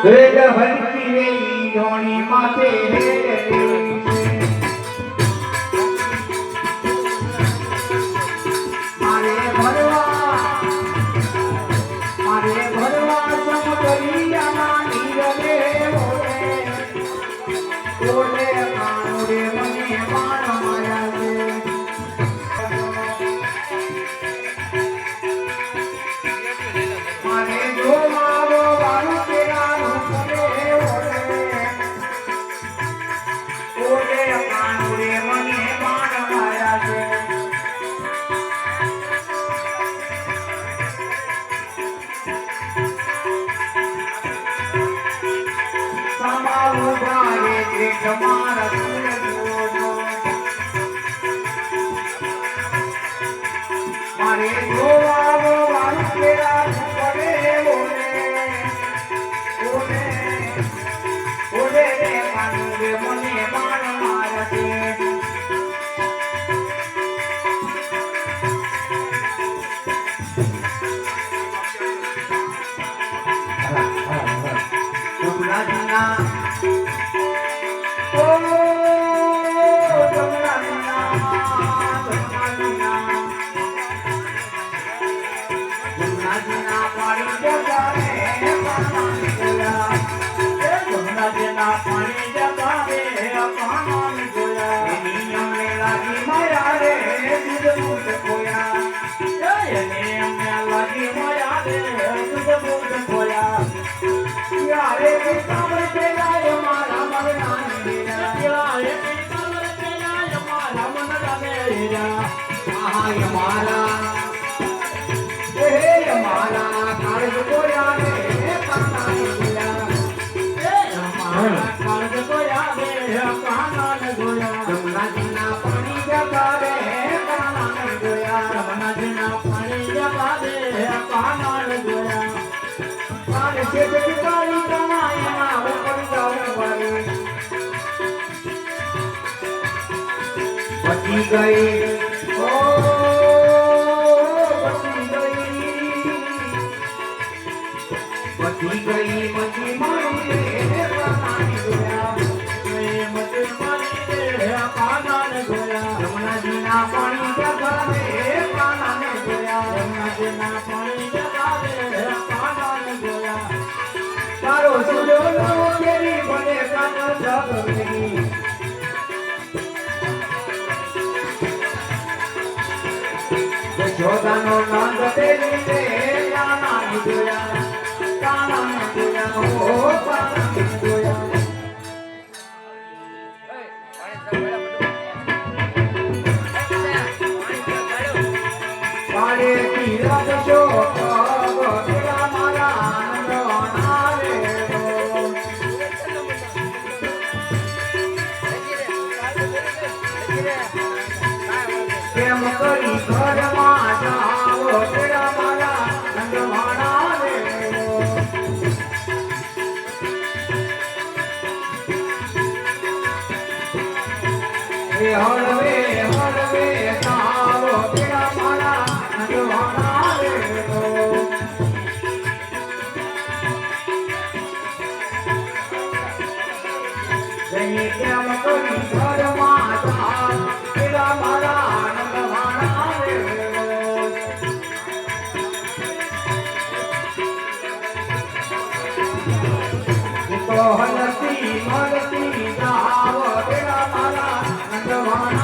વેગ હરકી રે જોણી માથે મારે ભરવા સમુદ્રિયામાં નીરવે ઓલે કાનુરે મને માન માયા છે મારે જો મારો વાળું તેરાનું કરે ઓલે કાનુરે મને માન માયા છે તમારા મારે જોવાનો વાળું કેરા પડે ઓલે ઓલે કાનુરે મને માન મારે છે બચી ગઈ ઓ બચી ગઈ મચી મારી રે કાનાની જોયા મચી મારી રે કાનાને જોયા રમણાજીના પાણી જગા રે કાનાને જોયા રમણાજીના પાણી જગા રે કાનાને જોયા તારો સુડોલો કેરી બને કાન જગની જોદાનો નંદ તેરી રે કાનાને જોયા ઓ કાનાને જોયા પાડે તીરથ જો તેરા મારા આનંદ નારે કેમ કરી ઘરમાં જાઓ તેરા મારા નંદવાણા રે હળવે હળવે જાઓ તેરા મારા નંદવાણા રે જઈ કેમ કરી ઘરમાં જાઓ તેરા મારા નંદવાણા રે તો હલતી મલતી જાઓ તેરા મારા નંદવાણા